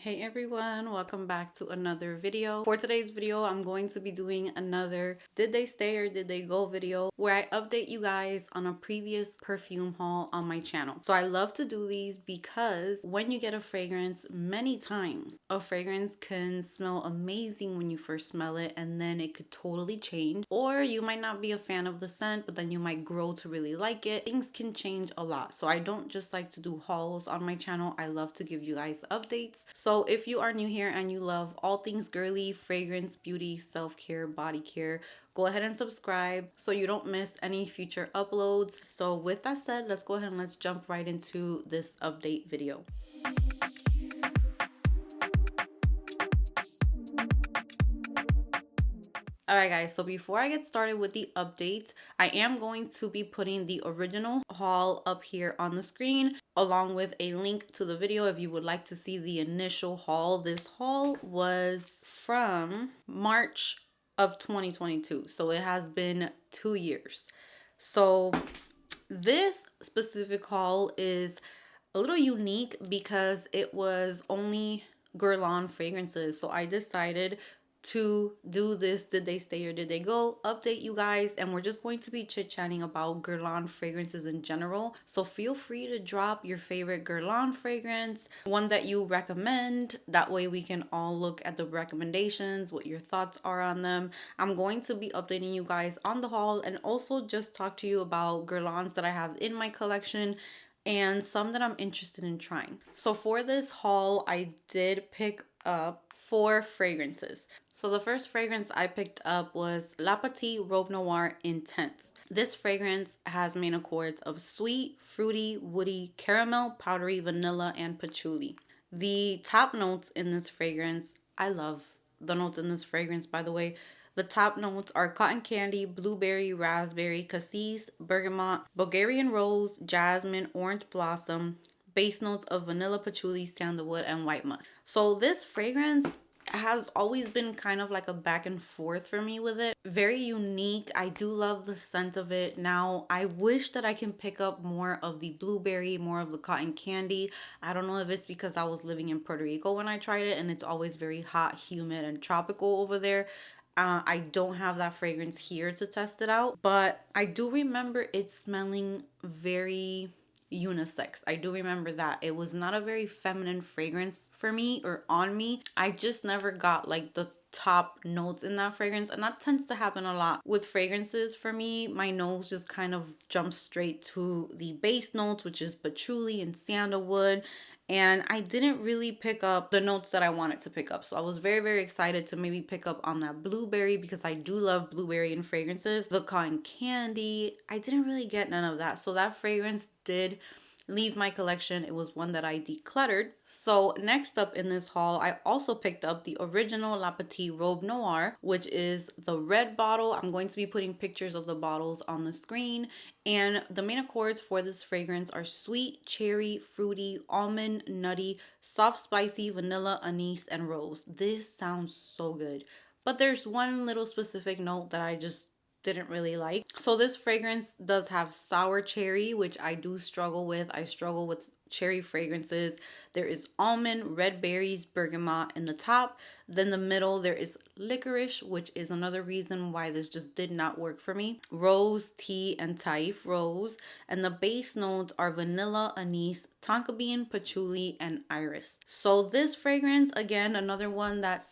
Hey everyone, welcome back to another video. For today's video, I'm going to be doing another did they stay or did they go video where I update you guys on a previous perfume haul on my channel. So I love to do these because when you get a fragrance, many times a fragrance can smell amazing when you first smell it and then it could totally change, or you might not be a fan of the scent but then you might grow to really like it. Things can change a lot. So I don't just like to do hauls on my channel. I love to give you guys updates. So if you are new here and you love all things girly, fragrance, beauty, self-care, body care, go ahead and subscribe so you don't miss any future uploads. So with that said, let's go ahead and let's jump right into this update video. Alright guys, so before I get started with the updates, I am going to be putting the original haul up here on the screen along with a link to the video if you would like to see the initial haul. This haul was from March of 2022, so it has been 2 years. So this specific haul is a little unique because it was only Guerlain fragrances. So I decided to do this did they stay or did they go update you guys, and we're just going to be chit-chatting about Guerlain fragrances in general. So feel free to drop your favorite Guerlain fragrance, one that you recommend. That way we can all look at the recommendations, what your thoughts are on them. I'm going to be updating you guys on the haul and also just talk to you about Guerlains that I have in my collection and some that I'm interested in trying. So for this haul, I did pick up 4 fragrances. So the first fragrance I picked up was La Petite Robe Noir Intense. This fragrance has main accords of sweet, fruity, woody, caramel, powdery, vanilla, and patchouli. The top notes in this fragrance, I love the notes in this fragrance, by the way. The top notes are cotton candy, blueberry, raspberry, cassis, bergamot, Bulgarian rose, jasmine, orange blossom, base notes of vanilla, patchouli, sandalwood, and white musk. So this fragrance has always been kind of like a back and forth for me with it. Very unique. I do love the scent of it. Now, I wish that I can pick up more of the blueberry, more of the cotton candy. I don't know if it's because I was living in Puerto Rico when I tried it and it's always very hot, humid, and tropical over there. I don't have that fragrance here to test it out, but I do remember it smelling very unisex. I do remember that. It was not a very feminine fragrance for me or on me. I just never got like the top notes in that fragrance, and that tends to happen a lot with fragrances for me. My nose just kind of jumps straight to the base notes, which is patchouli and sandalwood, and I didn't really pick up the notes that I wanted to pick up. So I was very excited to maybe pick up on that blueberry because I do love blueberry in fragrances. The cotton candy, I didn't really get none of that. So that fragrance did leave my collection. It was one that I decluttered. So next up in this haul, I also picked up the original La Petite Robe Noir, which is the red bottle. I'm going to be putting pictures of the bottles on the screen. And the main accords for this fragrance are sweet, cherry, fruity, almond, nutty, soft, spicy, vanilla, anise, and rose. This sounds so good. But there's one little specific note that I just didn't really like. So this fragrance does have sour cherry, which I do struggle with. I struggle with cherry fragrances. There is almond, red berries, bergamot in the top. Then the middle there is licorice, which is another reason why this just did not work for me. Rose, tea, and taif rose. And the base notes are vanilla, anise, tonka bean, patchouli, and iris. So this fragrance, again, another one that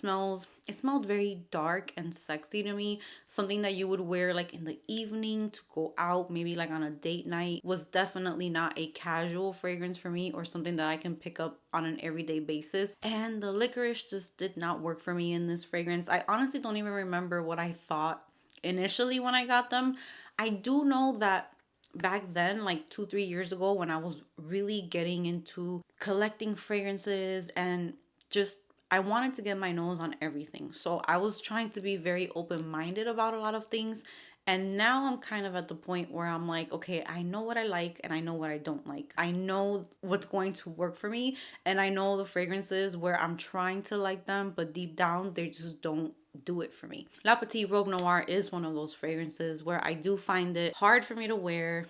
it smelled very dark and sexy to me. Something that you would wear like in the evening to go out, maybe like on a date night. Was definitely not a casual fragrance for me or something that I can pick up on an everyday basis. And the licorice just did not work for me in this fragrance. I honestly don't even remember what I thought initially when I got them. I do know that back then, like 2-3 years ago, when I was really getting into collecting fragrances and just I wanted to get my nose on everything. So I was trying to be very open-minded about a lot of things. And now I'm kind of at the point where I'm like, okay, I know what I like and I know what I don't like. I know what's going to work for me, and I know the fragrances where I'm trying to like them, but deep down they just don't do it for me. La Petite Robe Noir is one of those fragrances where I do find it hard for me to wear.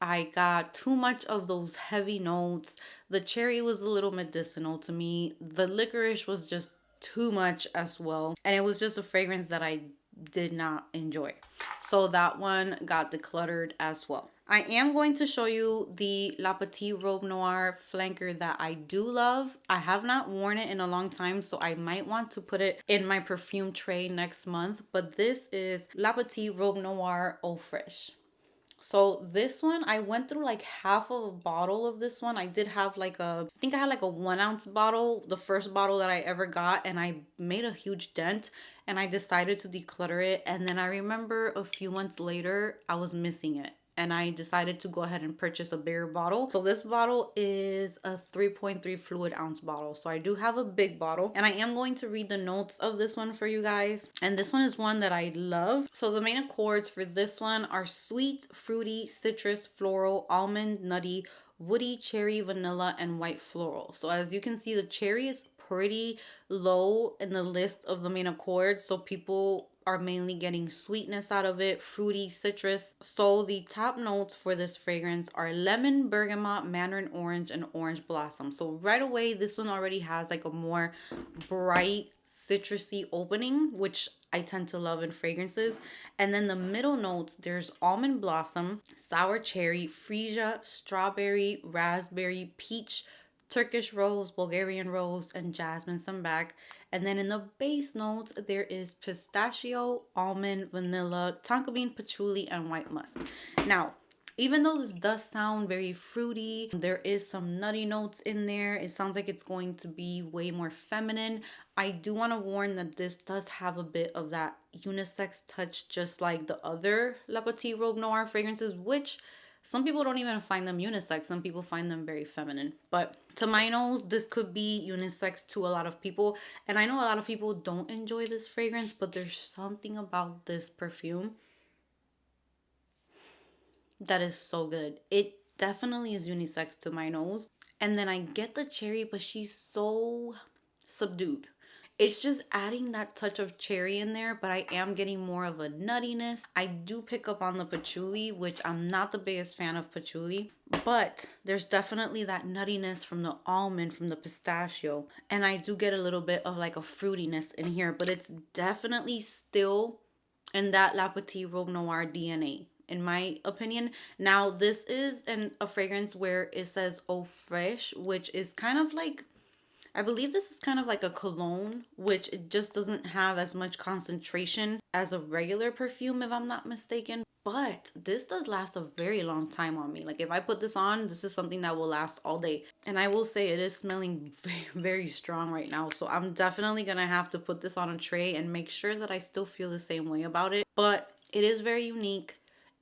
I got too much of those heavy notes. The cherry was a little medicinal to me. The licorice was just too much as well. And it was just a fragrance that I did not enjoy. So that one got decluttered as well. I am going to show you the La Petite Robe Noir flanker that I do love. I have not worn it in a long time, so I might want to put it in my perfume tray next month. But this is La Petite Robe Noir Eau Fraiche. So this one, I went through like half of a bottle of this one. I did have like I think I had like a 1 ounce bottle, the first bottle that I ever got, and I made a huge dent and I decided to declutter it. And then I remember a few months later, I was missing it. And I decided to go ahead and purchase a bigger bottle. So this bottle is a 3.3 fluid ounce bottle. So I do have a big bottle. And I am going to read the notes of this one for you guys. And this one is one that I love. So the main accords for this one are sweet, fruity, citrus, floral, almond, nutty, woody, cherry, vanilla, and white floral. So as you can see, the cherry is pretty low in the list of the main accords. So people are mainly getting sweetness out of it, fruity, citrus. So the top notes for this fragrance are lemon, bergamot, mandarin orange, and orange blossom. So right away, this one already has like a more bright, citrusy opening, which I tend to love in fragrances. And then the middle notes, there's almond blossom, sour cherry, freesia, strawberry, raspberry, peach, Turkish rose, Bulgarian rose, and jasmine sambac. And then in the base notes, there is pistachio, almond, vanilla, tonka bean, patchouli, and white musk. Now, even though this does sound very fruity, there is some nutty notes in there. It sounds like it's going to be way more feminine. I do want to warn that this does have a bit of that unisex touch, just like the other La Petite Robe Noir fragrances, which some people don't even find them unisex. Some people find them very feminine. But to my nose, this could be unisex to a lot of people. And I know a lot of people don't enjoy this fragrance, but there's something about this perfume that is so good. It definitely is unisex to my nose. And then I get the cherry, but she's so subdued. It's just adding that touch of cherry in there, but I am getting more of a nuttiness. I do pick up on the patchouli, which I'm not the biggest fan of patchouli, but there's definitely that nuttiness from the almond, from the pistachio. And I do get a little bit of like a fruitiness in here, but it's definitely still in that La Petite Robe Noir DNA, in my opinion. Now, this is a fragrance where it says Eau Fraiche, which is kind of like, I believe this is kind of like a cologne, which it just doesn't have as much concentration as a regular perfume, if I'm not mistaken. But this does last a very long time on me. Like if I put this on, this is something that will last all day. And I will say it is smelling very, very strong right now. So I'm definitely going to have to put this on a tray and make sure that I still feel the same way about it. But it is very unique.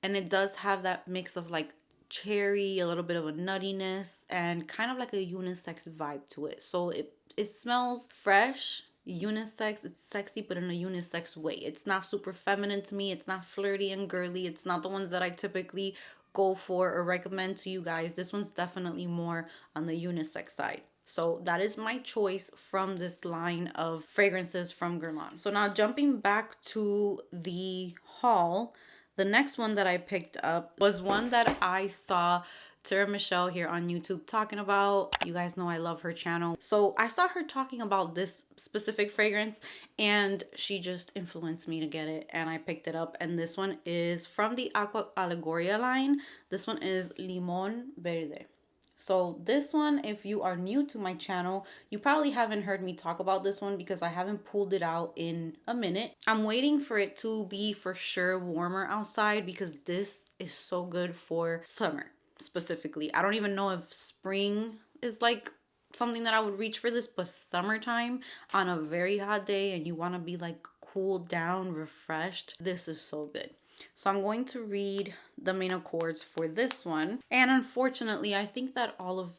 And it does have that mix of like cherry, a little bit of a nuttiness, and kind of like a unisex vibe to it. So it smells fresh, unisex, it's sexy, but in a unisex way. It's not super feminine to me. It's not flirty and girly. It's not the ones that I typically go for or recommend to you guys. This one's definitely more on the unisex side. So that is my choice from this line of fragrances from Guerlain. So now jumping back to the haul, the next one that I picked up was one that I saw Sarah Michelle here on YouTube talking about. You guys know I love her channel. So I saw her talking about this specific fragrance and she just influenced me to get it and I picked it up. And this one is from the AQUA Allegoria line. This one is Limon Verde. So this one, if you are new to my channel, you probably haven't heard me talk about this one because I haven't pulled it out in a minute. I'm waiting for it to be for sure warmer outside because this is so good for summer specifically. I don't even know if spring is like something that I would reach for this, but summertime on a very hot day and you want to be like cooled down, refreshed, this is so good. So I'm going to read the main accords for this one. And unfortunately, I think that all of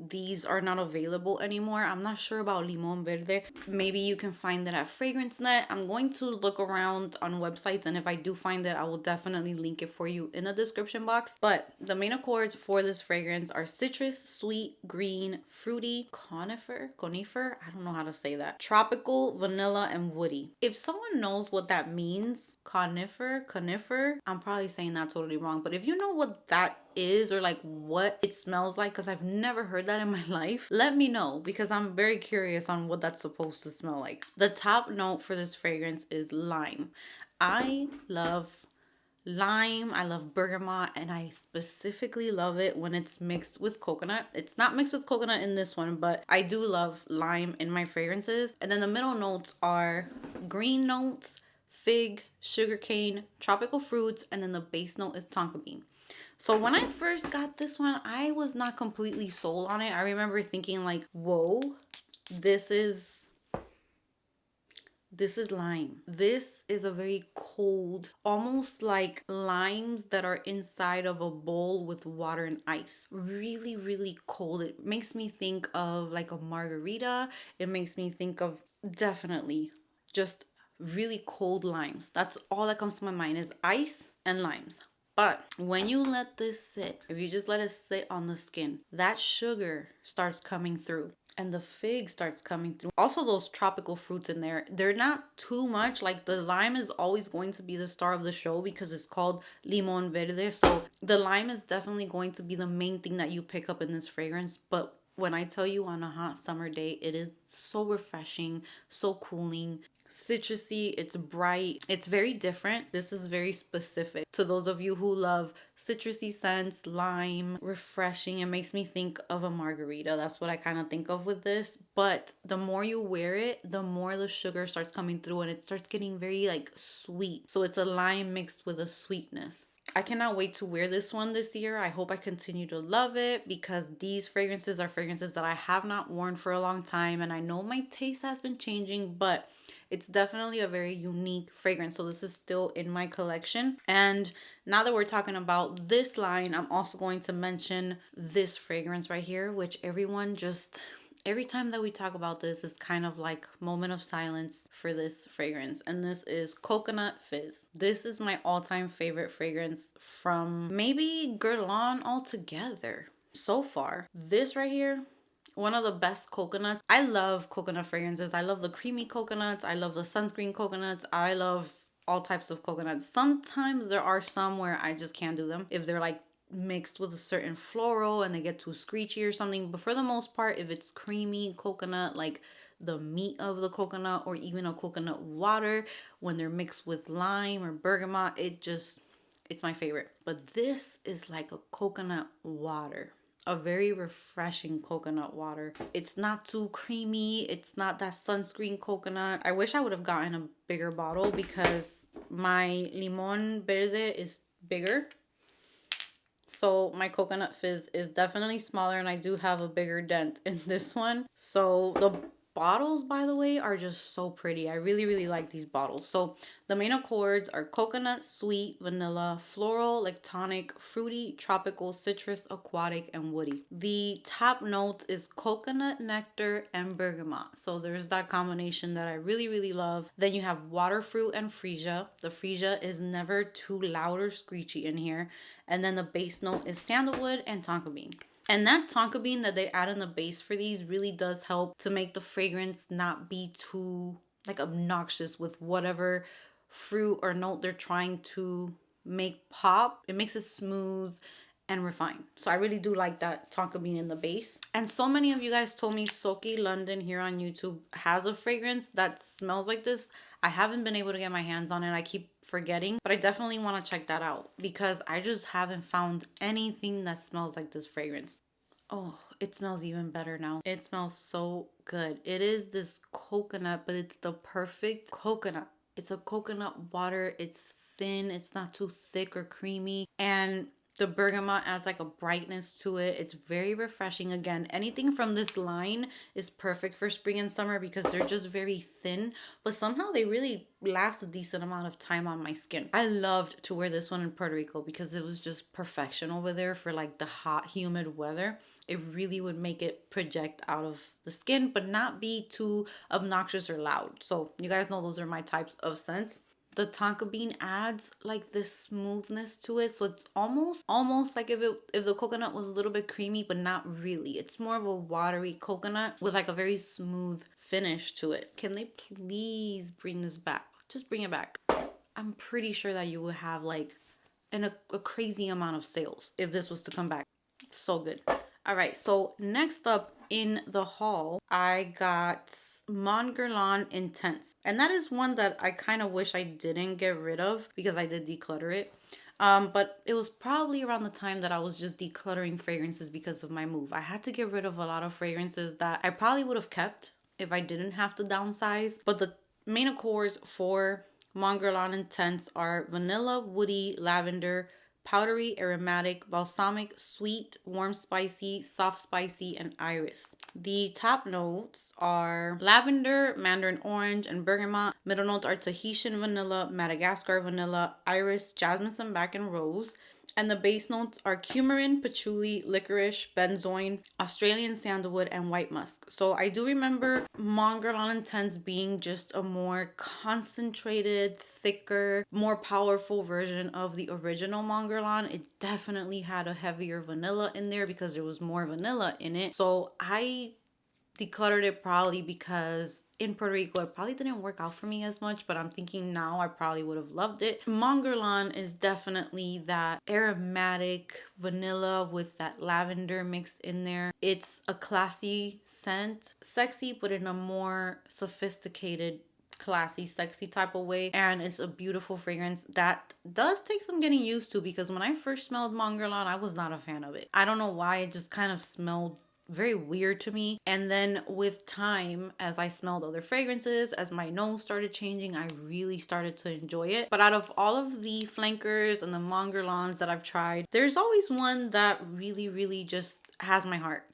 these are not available anymore. I'm not sure about Limon Verde. Maybe you can find it at FragranceNet. I'm going to look around on websites, and if I do find it, I will definitely link it for you in the description box. But the main accords for this fragrance are citrus, sweet, green, fruity, conifer, I don't know how to say that, tropical, vanilla, and woody. If someone knows what that means, conifer, I'm probably saying that totally wrong, but if you know what that is or like what it smells like, because I've never heard that in my life, let me know, because I'm very curious on what that's supposed to smell like. The top note for this fragrance is lime. I love lime, I love bergamot, and I specifically love it when it's mixed with coconut. It's not mixed with coconut in this one, but I do love lime in my fragrances. And then the middle notes are green notes, fig, sugarcane, tropical fruits, and then the base note is tonka bean. So when I first got this one, I was not completely sold on it. I remember thinking like, whoa, this is lime. This is a very cold, almost like limes that are inside of a bowl with water and ice. Really, really cold. It makes me think of like a margarita. It makes me think of definitely just really cold limes. That's all that comes to my mind is ice and limes. But when you let this sit, if you just let it sit on the skin, that sugar starts coming through and the fig starts coming through. Also those tropical fruits in there, they're not too much. Like the lime is always going to be the star of the show because it's called Limon Verde. So the lime is definitely going to be the main thing that you pick up in this fragrance. But when I tell you on a hot summer day, it is so refreshing, so cooling. Citrusy, it's bright, it's very different. This is very specific to those of you who love citrusy scents, lime, refreshing. It makes me think of a margarita. That's what I kind of think of with this. But the more you wear it, the more the sugar starts coming through and it starts getting very like sweet. So it's a lime mixed with a sweetness. I cannot wait to wear this one this year. I hope I continue to love it because these fragrances are fragrances that I have not worn for a long time, and I know my taste has been changing, but it's definitely a very unique fragrance. So this is still in my collection. And now that we're talking about this line, I'm also going to mention this fragrance right here, which everyone just, every time that we talk about this is kind of like moment of silence for this fragrance. And this is Coconut Fizz. This is my all-time favorite fragrance from maybe Guerlain altogether so far. This right here, one of the best coconuts. I love coconut fragrances. I love the creamy coconuts. I love the sunscreen coconuts. I love all types of coconuts. Sometimes there are some where I just can't do them if they're like mixed with a certain floral and they get too screechy or something. But for the most part, if it's creamy coconut, like the meat of the coconut or even a coconut water, when they're mixed with lime or bergamot, it's my favorite. But this is like a coconut water. A very refreshing coconut water. It's not too creamy. It's not that sunscreen coconut. I wish I would have gotten a bigger bottle because my Limon Verde is bigger. So my Coconut Fizz is definitely smaller and I do have a bigger dent in this one. So the bottles, by the way, are just so pretty. I really, really like these bottles. So the main accords are coconut, sweet, vanilla, floral, lactonic, fruity, tropical, citrus, aquatic, and woody. The top note is coconut, nectar, and bergamot. So there's that combination that I really, really love. Then you have water fruit and freesia. The freesia is never too loud or screechy in here. And then the base note is sandalwood and tonka bean. And that tonka bean that they add in the base for these really does help to make the fragrance not be too like obnoxious with whatever fruit or note they're trying to make pop. It makes it smooth and refined. So I really do like that tonka bean in the base. And so many of you guys told me Soki London here on YouTube has a fragrance that smells like this. I haven't been able to get my hands on it. I keep forgetting, but I definitely want to check that out because I just haven't found anything that smells like this fragrance. Oh, it smells even better now. It smells so good. It is this coconut, but it's the perfect coconut. It's a coconut water. It's thin. It's not too thick or creamy. And the bergamot adds like a brightness to it. It's very refreshing. Again, anything from this line is perfect for spring and summer because they're just very thin, but somehow they really last a decent amount of time on my skin. I loved to wear this one in Puerto Rico because it was just perfection over there for like the hot, humid weather. It really would make it project out of the skin, but not be too obnoxious or loud. So you guys know those are my types of scents. The tonka bean adds like this smoothness to it, so it's almost like if the coconut was a little bit creamy, but not really. It's more of a watery coconut with like a very smooth finish to it. Can they please bring this back? Just bring it back. I'm pretty sure that you will have like a crazy amount of sales if this was to come back. So good. All right, so next up in the haul, I got Mon Guerlain Intense. And that is one that I kind of wish I didn't get rid of because I did declutter it. But it was probably around the time that I was just decluttering fragrances because of my move. I had to get rid of a lot of fragrances that I probably would have kept if I didn't have to downsize. But the main accords for Mon Guerlain Intense are vanilla, woody, lavender, powdery, aromatic, balsamic, sweet, warm spicy, soft spicy, and iris. The top notes are lavender, mandarin orange, and bergamot. Middle notes are Tahitian vanilla, Madagascar vanilla, iris, jasmine sambac, and rose. And the base notes are coumarin, patchouli, licorice, benzoin, Australian sandalwood, and white musk. So I do remember Mon Guerlain Intense being just a more concentrated, thicker, more powerful version of the original Mon Guerlain. It definitely had a heavier vanilla in there because there was more vanilla in it. So I decluttered it probably because in Puerto Rico it probably didn't work out for me as much, but I'm thinking now I probably would have loved it. Mon Guerlain is definitely that aromatic vanilla with that lavender mixed in there. It's a classy scent, sexy but in a more sophisticated, classy, sexy type of way, and it's a beautiful fragrance that does take some getting used to because when I first smelled Mon Guerlain, I was not a fan of it. I don't know why, it just kind of smelled very weird to me. And then with time, as I smelled other fragrances, as my nose started changing, I really started to enjoy it. But out of all of the flankers and the Mon Guerlains that I've tried, there's always one that really just has my heart.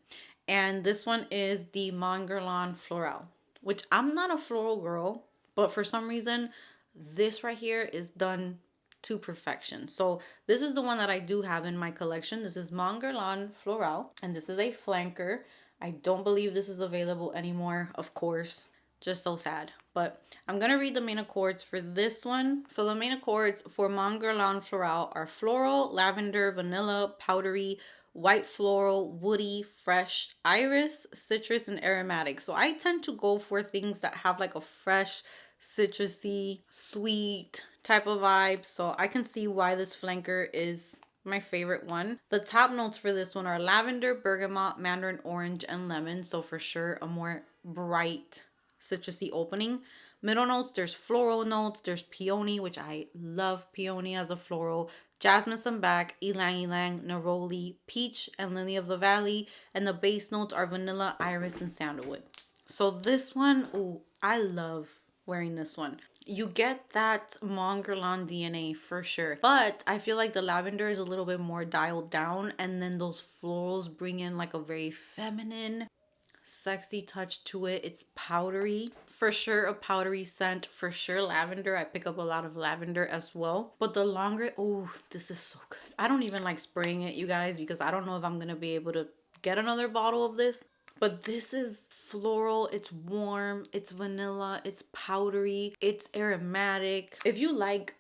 And this one is the Mon Guerlain Floral, which I'm not a floral girl, but for some reason, this right here is done to perfection. So this is the one that I do have in my collection. This is Mon Guerlain Floral, and this is a flanker. I don't believe this is available anymore, of course. Just so sad. But I'm going to read the main accords for this one. So the main accords for Mon Guerlain Floral are floral, lavender, vanilla, powdery, white floral, woody, fresh, iris, citrus, and aromatic. So I tend to go for things that have like a fresh, citrusy, sweet type of vibe. So I can see why this flanker is my favorite one. The top notes for this one are lavender, bergamot, mandarin orange, and lemon. So for sure a more bright, citrusy opening. Middle notes, there's floral notes, there's peony, which I love peony as a floral, jasmine sambac, ylang ylang, neroli, peach, and lily of the valley. And the base notes are vanilla, iris, and sandalwood. So this one, ooh, I love wearing this one. You get that Mon Guerlain DNA for sure, but I feel like the lavender is a little bit more dialed down, and then those florals bring in like a very feminine, sexy touch to it. It's powdery, for sure a powdery scent, for sure lavender. I pick up a lot of lavender as well. But the longer, oh, this is so good. I don't even like spraying it, you guys, because I don't know if I'm gonna be able to get another bottle of this. But this is floral, it's warm, it's vanilla, it's powdery, it's aromatic. If you like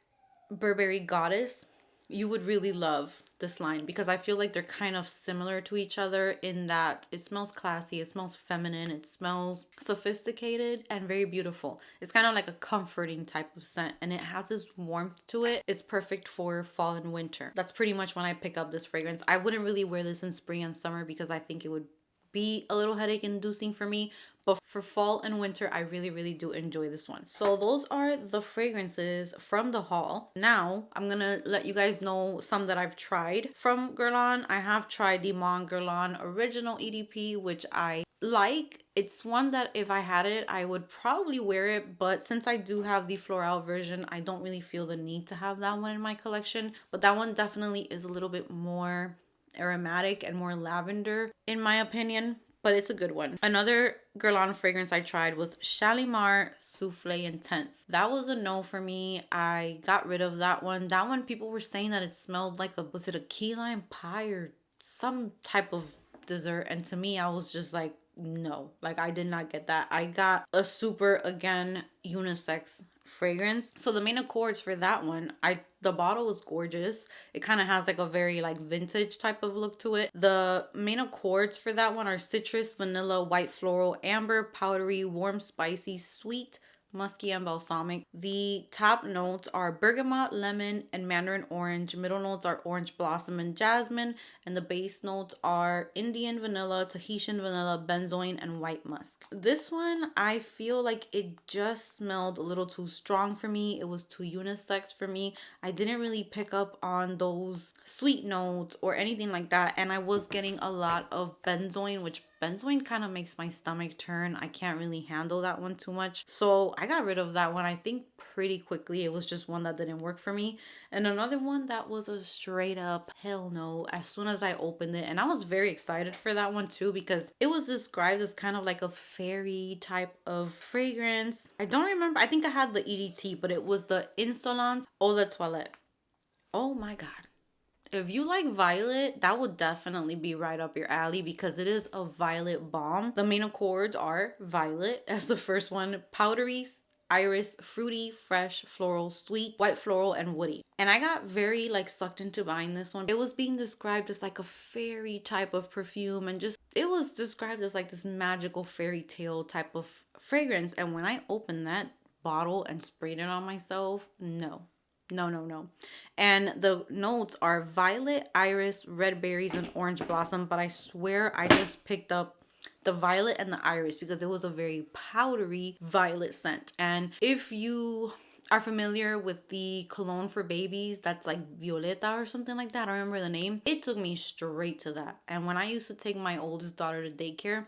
Burberry Goddess, you would really love this line because I feel like they're kind of similar to each other in that it smells classy, it smells feminine, it smells sophisticated and very beautiful. It's kind of like a comforting type of scent, and it has this warmth to it. It's perfect for fall and winter. That's pretty much when I pick up this fragrance. I wouldn't really wear this in spring and summer because I think it would be a little headache inducing for me, but for fall and winter I really do enjoy this one. So those are the fragrances from the haul. Now I'm gonna let you guys know some that I've tried from Guerlain. I have tried the Mon Guerlain Original EDP, which I like. It's one that if I had it I would probably wear it, but since I do have the floral version, I don't really feel the need to have that one in my collection. But that one definitely is a little bit more aromatic and more lavender in my opinion, but it's a good one. Another Guerlain fragrance I tried was Shalimar Souffle Intense. That was a no for me. I got rid of that one. That one, people were saying that it smelled like a, was it a key lime pie or some type of dessert, and to me I was just like, no, like I did not get that. I got a super, again, unisex fragrance. So the main accords for that one, the bottle was gorgeous. It kind of has like a very like vintage type of look to it. The main accords for that one are citrus, vanilla, white floral, amber, powdery, warm, spicy, sweet, musky and balsamic. The top notes are bergamot, lemon, and mandarin orange. Middle notes are orange blossom and jasmine. And the base notes are Indian vanilla, Tahitian vanilla, benzoin, and white musk. This one, I feel like it just smelled a little too strong for me. It was too unisex for me. I didn't really pick up on those sweet notes or anything like that. And I was getting a lot of benzoin, which benzoin kind of makes my stomach turn. I can't really handle that one too much. So I got rid of that one, I think, pretty quickly. It was just one that didn't work for me. And another one that was a straight up hell no as soon as I opened it. And I was very excited for that one too, because it was described as kind of like a fairy type of fragrance. I don't remember. I think I had the EDT, but it was the Insolence Eau de Toilette. Oh my God. If you like violet, that would definitely be right up your alley because it is a violet bomb. The main accords are violet as the first one, powdery, iris, fruity, fresh, floral, sweet, white floral, and woody. And I got very like sucked into buying this one. It was being described as like a fairy type of perfume, and just it was described as like this magical fairy tale type of fragrance. And when I opened that bottle and sprayed it on myself, no. No, no, no. And the notes are violet, iris, red berries, and orange blossom. But I swear I just picked up the violet and the iris because it was a very powdery violet scent. And if you are familiar with the cologne for babies that's like Violeta or something like that, I don't remember the name, it took me straight to that. And when I used to take my oldest daughter to daycare,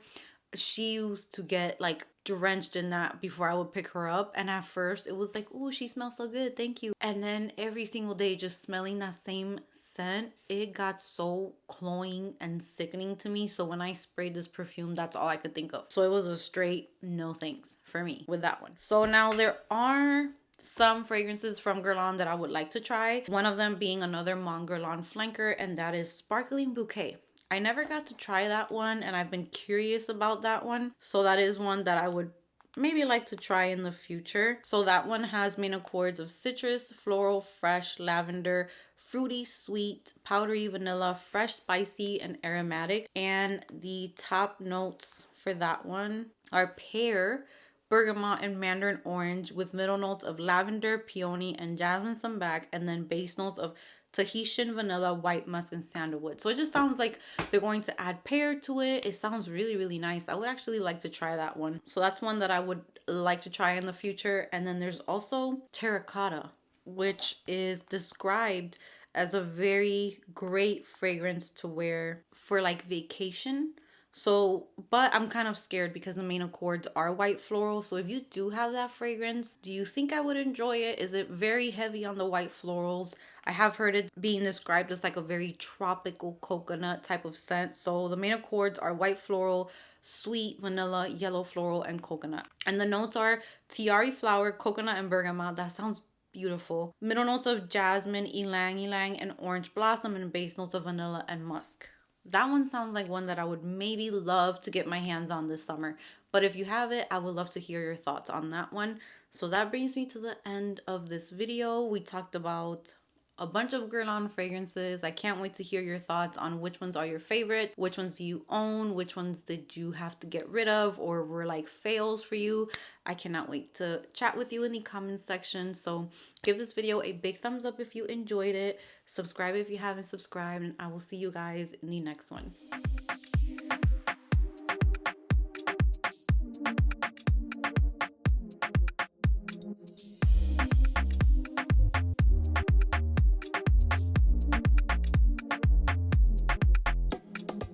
she used to get like drenched in that before I would pick her up. And at first it was like, oh, she smells so good, thank you. And then every single day just smelling that same scent, it got so cloying and sickening to me. So when I sprayed this perfume, that's all I could think of. So it was a straight no thanks for me with that one. So now there are some fragrances from Guerlain that I would like to try. One of them being another Mon Guerlain flanker, and that is Sparkling Bouquet. I never got to try that one, and I've been curious about that one. So that is one that I would maybe like to try in the future. So that one has main accords of citrus, floral, fresh, lavender, fruity, sweet, powdery, vanilla, fresh, spicy, and aromatic. And the top notes for that one are pear, bergamot, and mandarin orange, with middle notes of lavender, peony, and jasmine sambac, and then base notes of Tahitian vanilla, white musk, and sandalwood. So it just sounds like they're going to add pear to it. It sounds really, really nice. I would actually like to try that one. So that's one that I would like to try in the future. And then there's also Terracotta, which is described as a very great fragrance to wear for like vacation. So, but I'm kind of scared because the main accords are white floral. So if you do have that fragrance, do you think I would enjoy it? Is it very heavy on the white florals? I have heard it being described as like a very tropical coconut type of scent. So the main accords are white floral, sweet, vanilla, yellow floral, and coconut. And the notes are tiare flower, coconut, and bergamot. That sounds beautiful. Middle notes of jasmine, ylang ylang, and orange blossom, and base notes of vanilla and musk. That one sounds like one that I would maybe love to get my hands on this summer. But if you have it, I would love to hear your thoughts on that one. So that brings me to the end of this video. We talked about a bunch of Guerlain fragrances. I can't wait to hear your thoughts on which ones are your favorite, which ones do you own, which ones did you have to get rid of or were like fails for you. I cannot wait to chat with you in the comments section. So give this video a big thumbs up if you enjoyed it. Subscribe if you haven't subscribed, and I will see you guys in the next one.